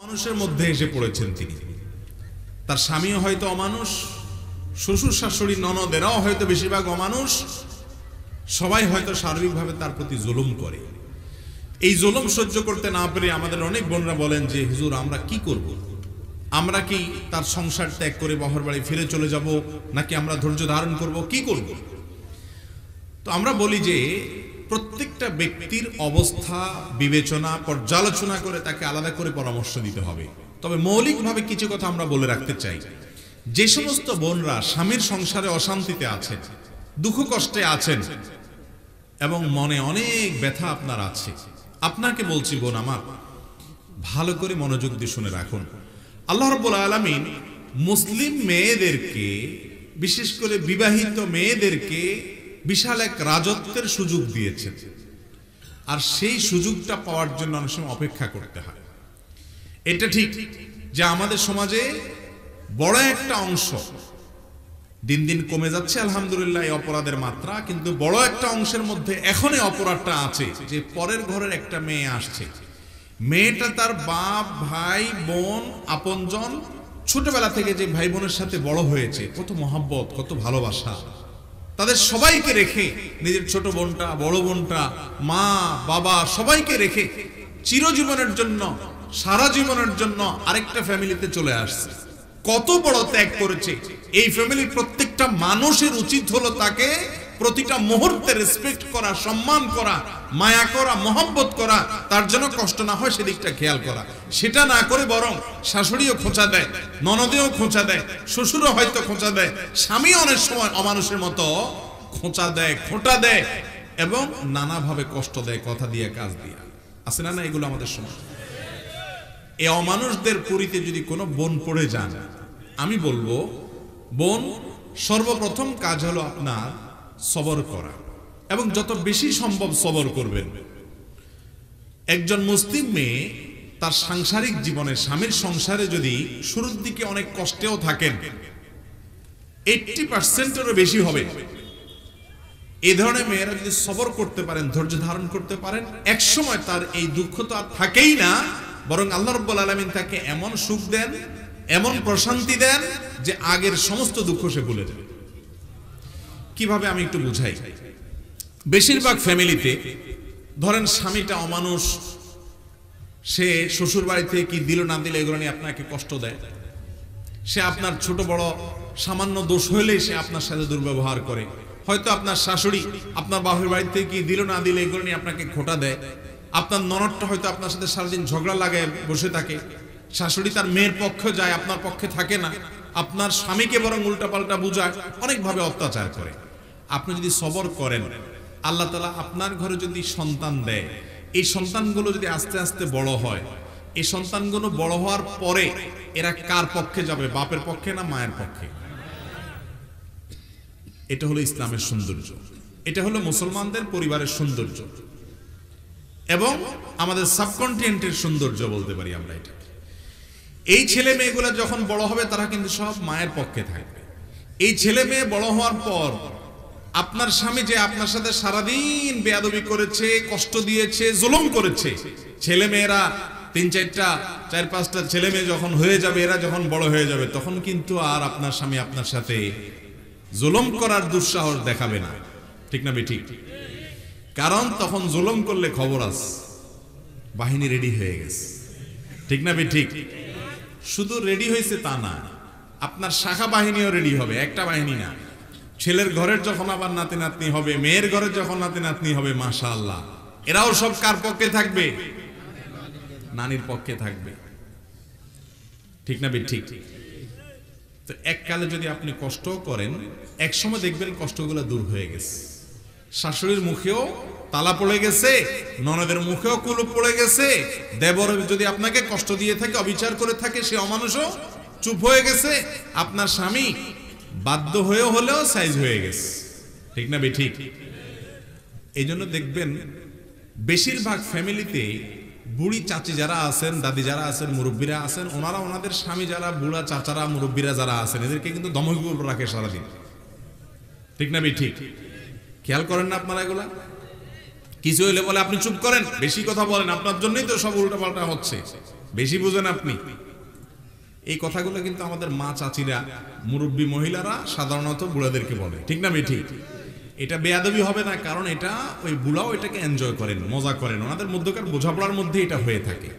মানুষের মধ্যে এসে পড়েছেন তিনি। তার স্বামীও হয়তো অমানুষ, শ্বশুর শাশুড়ি ননদেরাও হয়তো বেশিরভাগ অমানুষ, সবাই হয়তো সার্বিকভাবে তার প্রতি জুলুম করে। এই জুলুম সহ্য করতে না পেরে আমাদের অনেক বোনরা বলেন যে হুজুর আমরা কি করব, আমরা কি তার সংসার ত্যাগ করে বাহর বাড়ি ফিরে চলে যাব, নাকি আমরা ধৈর্য ধারণ করব, কি করব? তো আমরা বলি যে প্রত্যেকটা ব্যক্তির অবস্থা বিবেচনা পর্যালোচনা করে তাকে আলাদা করে পরামর্শ দিতে হবে। তবে মৌলিকভাবে কিছু কথা আমরা বলে রাখতে চাই। যে সমস্ত বোনরা স্বামীর সংসারে অশান্তিতে আছেন, দুঃখ কষ্টে আছেন এবং মনে অনেক ব্যথা আপনার আছে, আপনাকে বলছি বোন আমার, ভালো করে মনোযোগ দিয়ে শুনে রাখুন। আল্লাহ রাব্বুল আলামিন মুসলিম মেয়েদেরকে, বিশেষ করে বিবাহিত মেয়েদেরকে বিশাল এক রাজত্বের সুযোগ দিয়েছেন। আর সেই সুযোগটা পাওয়ার জন্য অনেক সময় অপেক্ষা করতে হয়। এটা ঠিক যে আমাদের সমাজে বড় একটা অংশ দিন দিন কমে যাচ্ছে আলহামদুলিল্লাহ এই অপরাধের মাত্রা, কিন্তু বড় একটা অংশের মধ্যে এখনই অপরাধটা আছে যে পরের ঘরের একটা মেয়ে আসছে, মেয়েটা তার বাপ ভাই বোন আপনজন ছোটবেলা থেকে যে ভাই বোনের সাথে বড় হয়েছে, কত মহব্বত কত ভালোবাসা, তাদের সবাইকে রেখে, নিজের ছোট বোনটা বড় বোনটা মা বাবা সবাইকে রেখে চিরজীবনের জন্য সারা জীবনের জন্য আরেকটা ফ্যামিলিতে চলে আসছে। কত বড় ত্যাগ করেছে। এই ফ্যামিলির প্রত্যেকটা মানুষের উচিত হলো তাকে প্রতিটা মুহূর্তে রেসপেক্ট করা, সম্মান করা, মায়া করা, মহব্বত করা, তার জন্য কষ্ট না হয় সেদিকটা খেয়াল করা। সেটা না করে বরং শাশুড়িও খোঁচা দেয়, ননদেও খোঁচা দেয়, শ্বশুরও হয়তো খোঁচা দেয়, স্বামী অনেক সময় অমানুষের মতো খোঁচা দেয়, খোঁটা দেয় এবং নানাভাবে কষ্ট দেয়, কথা দিয়ে কাজ দিয়ে। আছে না এগুলো আমাদের সমাজ? এই অমানুষদের পুরীতে যদি কোনো বোন পড়ে যান, আমি বলবো বোন সর্বপ্রথম কাজ হলো আপনার সবর করা, এবং যত বেশি সম্ভব সবর করবেন। একজন মুসলিম মেয়ে তার সাংসারিক জীবনে স্বামীর সংসারে যদি শুরুর দিকে অনেক কষ্টেও থাকেন, 80%-এরও বেশি হবে। এই ধরনের মেয়েরা যদি সবর করতে পারেন, ধৈর্য ধারণ করতে পারেন, একসময় তার এই দুঃখ তো আর থাকেই না, বরং আল্লাহ রাব্বুল আলামিন তাকে এমন সুখ দেন, এমন প্রশান্তি দেন যে আগের সমস্ত দুঃখ সে ভুলে যাবে। কিভাবে আমি একটু বুঝাই। বেশিরভাগ ফ্যামিলিতে ধরেন স্বামীটা অমানুষ, সে শ্বশুর বাড়িতে কি দিল না দিল এগুলো নিয়ে আপনাকে কষ্ট দেয়, সে আপনার ছোট বড় সামান্য দোষ হইলেই সে আপনার সাথে দুর্ব্যবহার করে, হয়তো আপনার শাশুড়ি আপনার বাপের বাড়িতে কি দিল না দিল এগুলো নিয়ে আপনাকে খোঁটা দেয়, আপনার ননদটা হয়তো আপনার সাথে সারাদিন ঝগড়া লাগায় বসে থাকে, শাশুড়ি তার মেয়ের পক্ষে যায়, আপনার পক্ষে থাকে না, আপনার স্বামীকে বরং উল্টাপাল্টা বুঝায়, অনেকভাবে অত্যাচার করে। আপনি যদি সবর করেন, আল্লাহ তাআলা আপনার ঘরে যদি সন্তান দেয়, এই সন্তানগুলো যদি আস্তে আস্তে বড় হয়, এই সন্তানগুলো বড় হওয়ার পরে এরা কার পক্ষে যাবে, বাপের পক্ষে না মায়ের পক্ষে? এটা হলো ইসলামের সৌন্দর্য, এটা হলো মুসলমানদের পরিবারের সৌন্দর্য এবং আমাদের সাবকন্টিনেন্টের সৌন্দর্য বলতে পারি আমরা এটা। এই ছেলে মেয়েগুলো যখন বড় হবে তারা কিন্তু সব মায়ের পক্ষে থাকবে। এই ছেলে মেয়ে বড় হওয়ার পর আপনার স্বামী যে আপনার সাথে সারাদিন বেয়াদবি করেছে, কষ্ট দিয়েছে, জুলুম করেছে, ছেলে মেয়েরা 3-4টা 4-5টা ছেলে মেয়ে যখন হয়ে যাবে, এরা যখন বড় হয়ে যাবে, তখন কিন্তু আর আপনার স্বামী আপনার সাথে জুলুম করার দুঃসাহস দেখাবে না। ঠিক না বেঠিক? কারণ তখন জুলুম করলে খবর আছে, বাহিনী রেডি হয়ে গেছে। ঠিক না বেঠিক? শুধু রেডি হয়েছে তা না, আপনার শাখা বাহিনীও রেডি হবে, একটা বাহিনী না। ছেলের ঘরের যখন আবার নাতি নাতনি হবে, মেয়ের ঘরের যখন নাতি নাতনি হবে, মাশাআল্লাহ, এরাও সব কার পক্ষে থাকবে? নানির পক্ষে থাকবে। ঠিক না বেঠিক? তো এককালে যদি আপনি কষ্ট করেন, এক সময় দেখবেন কষ্টগুলো দূর হয়ে গেছে, শাশুড়ির মুখেও তালা পড়ে গেছে, ননদের মুখেও কুলুপ পড়ে গেছে, দেবর যদি আপনাকে কষ্ট দিয়ে থাকে, অবিচার করে থাকে, সে অমানুষও চুপ হয়ে গেছে, আপনার স্বামী বাধ্য হয়েও হলেও সাইজ হয়ে গেছে। ঠিক না বেঠিক? এই জন্য দেখবেন বেশিরভাগ ফ্যামিলিতে বুড়ি চাচি যারা আছেন, দাদি যারা আছেন, মুরব্বীরা আছেন, ওনারা ওনাদের স্বামী যারা বুড়া চাচারা মুরব্বীরা যারা আছেন, এদেরকে কিন্তু দমক রাখে সারাদিন। ঠিক না বেঠিক? খেয়াল করেন না আপনারা এগুলা? কিছু হইলে বলে আপনি চুপ করেন, বেশি কথা বলেন, আপনার জন্যই তো সব উল্টাপাল্টা হচ্ছে, বেশি বুঝেন আপনি। এই কথাগুলো কিন্তু আমাদের মা চাচিরা, মুরব্বী মহিলারা সাধারণত বুড়াদেরকে বলে, ঠিক না ঠিক? এটা বেয়াদবি হবে না, কারণ এটা ওই বুড়াও এটাকে এনজয় করেন, মজা করেন, ওনাদের মধ্যকার বোঝাপড়ার মধ্যে এটা হয়ে থাকে।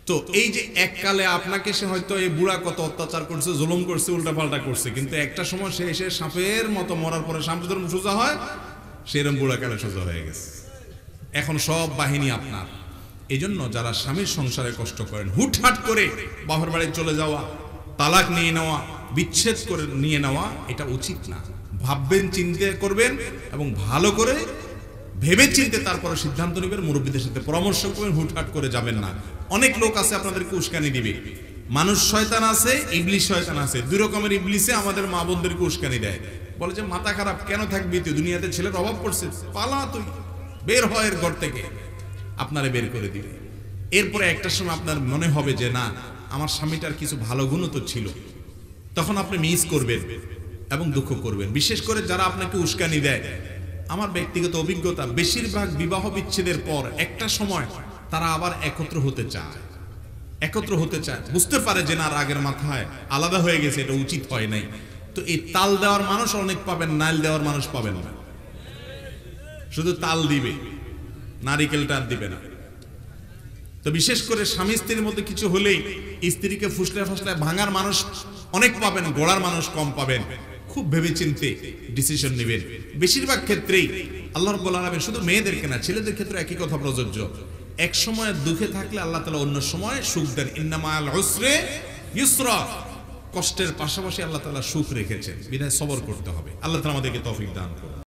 তো এই যে এককালে আপনাকে সে হয়তো এই বুড়া কত অত্যাচার করছে, জুলুম করছে, উল্টাপাল্টা করছে, কিন্তু একটা সময় সে এসে সাপের মতো মরার পরে সামনে যেরকম সোজা হয়, সেরকম বুড়া কালে সোজা হয়ে গেছে। এখন সব বাহিনী আপনার। এই জন্য যারা স্বামীর সংসারে কষ্ট করেন, হুটহাট করে বাপের বাড়ি চলে যাওয়া, তালাক নিয়ে নেওয়া, বিচ্ছেদ করে নিয়ে নেওয়া, এটা উচিত না। ভাববেন, চিন্তা করবেন এবং ভালো করে ভেবে চিন্তে তারপরে সিদ্ধান্ত নেবেন, মুরব্বীদের সাথে পরামর্শ করবেন, হুটহাট করে যাবেন না। অনেক লোক আছে আপনাদেরকে উস্কানি দিবে। মানুষ শয়তান আছে, ইবলিশ শয়তান আছে। দুই রকমের ইবলিশে আমাদের মা বোনদেরকে উস্কানি দেয়, বলে যে মাথা খারাপ, কেন থাকবি তুই, দুনিয়াতে ছেলের অভাব পড়ছে, পালা তুই, বের হয় এর ঘর থেকে, আপনারে বের করে দিবে। এরপরে একটা সময় আপনার মনে হবে যে না, আমার স্বামীটার কিছু ভালো গুণও তো ছিল, তখন আপনি মিস করবেন এবং দুঃখ করবেন। বিশেষ করে যারা আপনাকে উস্কানি দেয়, আমার ব্যক্তিগত অভিজ্ঞতা, বেশিরভাগ বিবাহ বিচ্ছেদের পর একটা সময় তারা আবার একত্র হতে চায়, বুঝতে পারে যে না, রাগের মাথায় আলাদা হয়ে গেছে, এটা উচিত হয় নাই। তো এই তাল দেওয়ার মানুষ অনেক পাবেন, নাইল দেওয়ার মানুষ পাবেন না। শুধু তাল দিবে, নারিকেলটা আর দিবে না। তো বিশেষ করে স্বামী স্ত্রীর মধ্যে কিছু হলেই স্ত্রীকে ফুসলায় ফুসলায় ভাঙার মানুষ অনেক পাবেন, গোড়ার মানুষ কম পাবেন। খুব ভেবেচিন্তে ডিসিশন নেবেন। বেশিরভাগ ক্ষেত্রেই আল্লাহ রাব্বুল আলামিন, শুধু মেয়েদেরকে না, ছেলেদের ক্ষেত্রে একই কথা প্রযোজ্য। এক সময় দুঃখে থাকলে আল্লাহ তাআলা অন্য সময় সুখ দেন। ইন্না মাআল উসরি ইউসরা, কষ্টের পাশাপাশি আল্লাহ তাআলা সুখ রেখেছেন, বিধায় সবর করতে হবে। আল্লাহ তাআলা আমাদেরকে তৌফিক দান করুন।